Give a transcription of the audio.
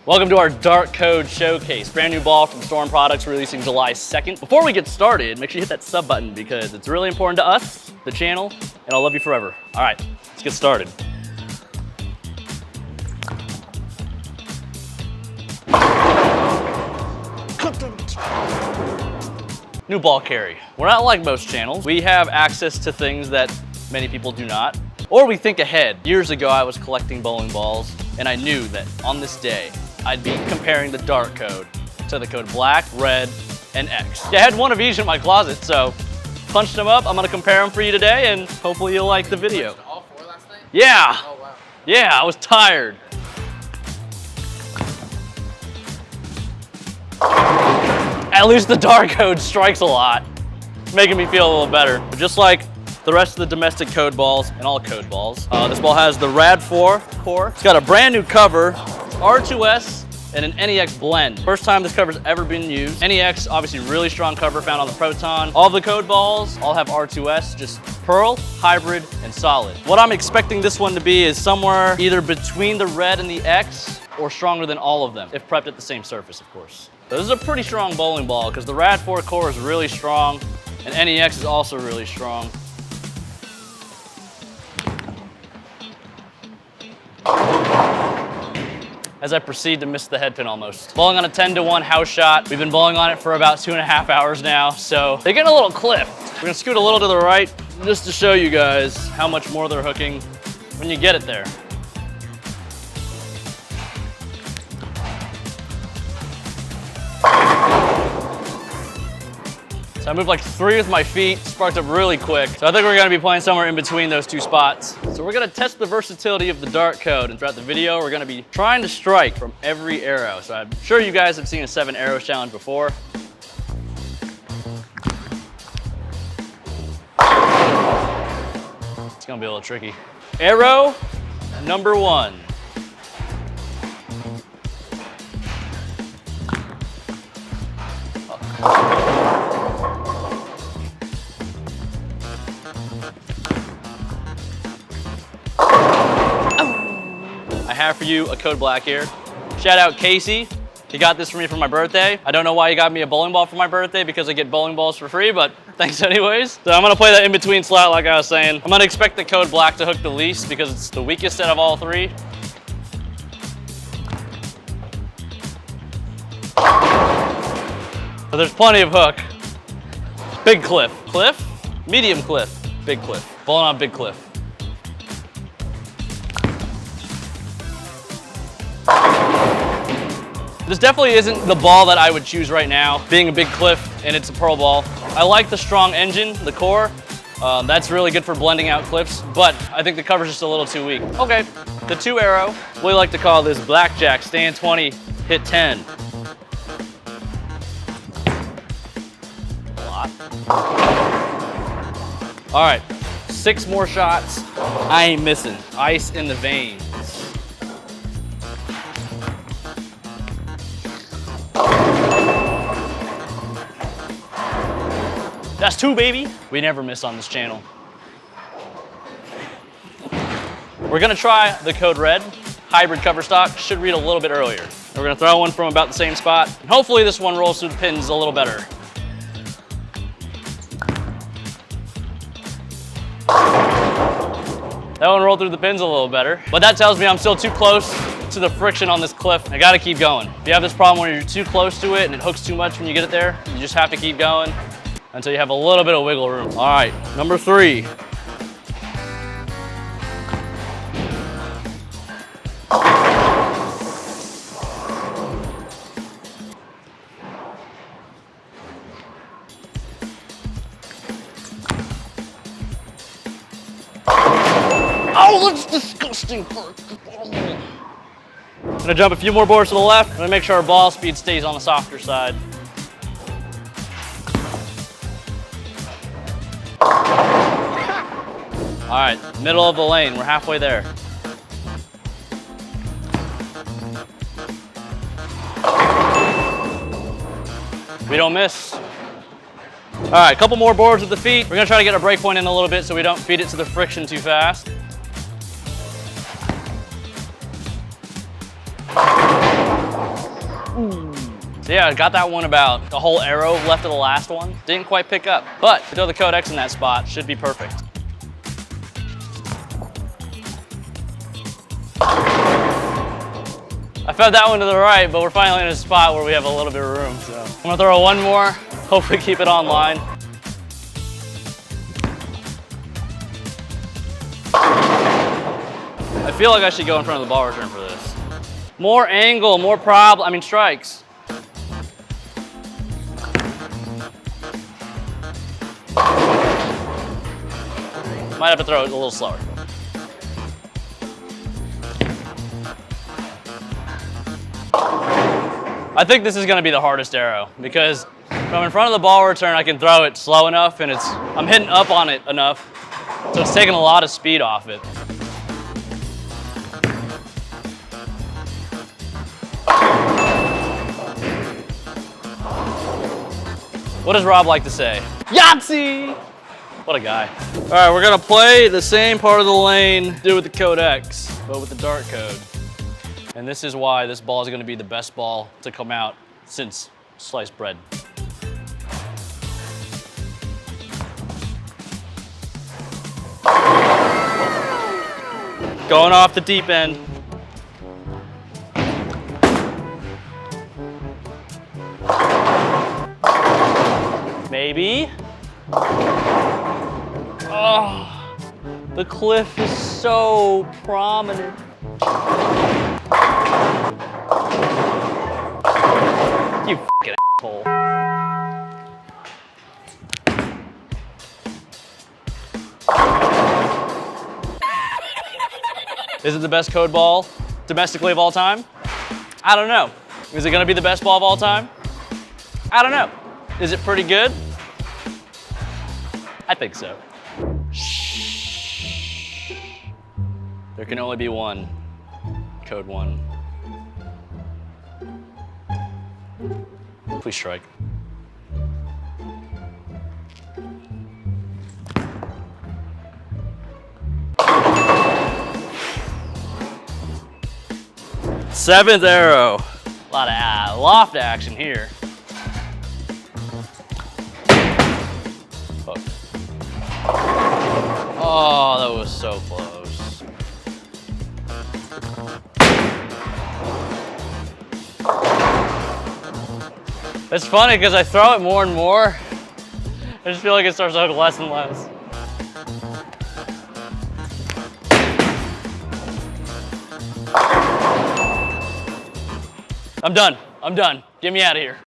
Welcome to our Dark Code Showcase. Brand new ball from Storm Products releasing July 2nd. Before we get started, make sure you hit that sub button because it's really important to us, the channel, and I'll love you forever. All right, let's get started. New ball carry. We're not like most channels. We have access to things that many people do not, or we think ahead. Years ago, I was collecting bowling balls, and I knew that on this day, I'd be comparing the Dark Code to the code black, red, and X. I had one of each in my closet, so punched them up. I'm gonna compare them for you today, and hopefully you'll like the video. All four last night? Yeah. Oh, wow. Yeah, I was tired. At least the Dark Code strikes a lot, making me feel a little better. But just like the rest of the domestic code balls and all code balls, this ball has the Rad 4 core. It's got a brand new cover, R2S, and an NEX blend. First time this cover's ever been used. NEX, obviously really strong cover found on the Proton. All of the code balls all have R2S, just Pearl, Hybrid, and Solid. What I'm expecting this one to be is somewhere either between the red and the X or stronger than all of them, if prepped at the same surface, of course. So this is a pretty strong bowling ball because the Rad 4 core is really strong and NEX is also really strong. As I proceed to miss the head pin almost. Bowling on a 10-to-1 house shot. We've been bowling on it for about 2.5 hours now, so they're getting a little clipped. We're gonna scoot a little to the right just to show you guys how much more they're hooking when you get it there. So I moved like 3 with my feet, sparked up really quick. So I think we're gonna be playing somewhere in between those 2 spots. So we're gonna test the versatility of the Dark Code, and throughout the video, we're gonna be trying to strike from every arrow. So I'm sure you guys have seen a 7 arrows challenge before. It's gonna be a little tricky. Arrow number 1. I have for you a code black here. Shout out Casey. He got this for me for my birthday. I don't know why he got me a bowling ball for my birthday because I get bowling balls for free, but thanks anyways. So I'm gonna play that in-between slot like I was saying. I'm gonna expect the code black to hook the least because it's the weakest out of all 3. So there's plenty of hook. Big cliff. Cliff? Medium cliff. Big cliff. Bowling on big cliff. This definitely isn't the ball that I would choose right now, being a big cliff and it's a pearl ball. I like the strong engine, the core. That's really good for blending out cliffs, but I think the cover's just a little too weak. Okay, the 2 arrow. We like to call this blackjack, stand 20, hit 10. A lot. All right, 6 more shots. I ain't missing. Ice in the veins. That's 2, baby. We never miss on this channel. We're gonna try the code red. Hybrid cover stock, should read a little bit earlier. We're gonna throw one from about the same spot. And hopefully this one rolls through the pins a little better. That one rolled through the pins a little better, but that tells me I'm still too close to the friction on this cliff. I gotta keep going. If you have this problem where you're too close to it and it hooks too much when you get it there, you just have to keep going until you have a little bit of wiggle room. All right, number 3. Oh, that's disgusting. I'm gonna jump a few more boards to the left. I'm gonna make sure our ball speed stays on the softer side. All right, middle of the lane, we're halfway there. We don't miss. All right, a couple more boards with the feet. We're gonna try to get our break point in a little bit so we don't feed it to the friction too fast. So yeah, I got that one about the whole arrow left of the last one. Didn't quite pick up, but to throw the Code X in that spot should be perfect. I fed that one to the right, but we're finally in a spot where we have a little bit of room. So I'm gonna throw one more, hopefully keep it online. I feel like I should go in front of the ball return for this. More angle, more strikes. Might have to throw it a little slower. I think this is gonna be the hardest arrow because from in front of the ball return, I can throw it slow enough and I'm hitting up on it enough, so it's taking a lot of speed off it. What does Rob like to say? Yahtzee! What a guy. All right, we're gonna play the same part of the lane, do with the Code X, but with the dart code. And this is why this ball is gonna be the best ball to come out since sliced bread. Going off the deep end. Maybe. Oh, the cliff is so prominent. You fucking asshole. Is it the best code ball domestically of all time? I don't know. Is it gonna be the best ball of all time? I don't know. Is it pretty good? I think so. Shh. There can only be one. Code 1. Please strike. Seventh arrow. A lot of loft action here. Oh, that was so close. It's funny because I throw it more and more. I just feel like it starts to hook less and less. I'm done. Get me out of here.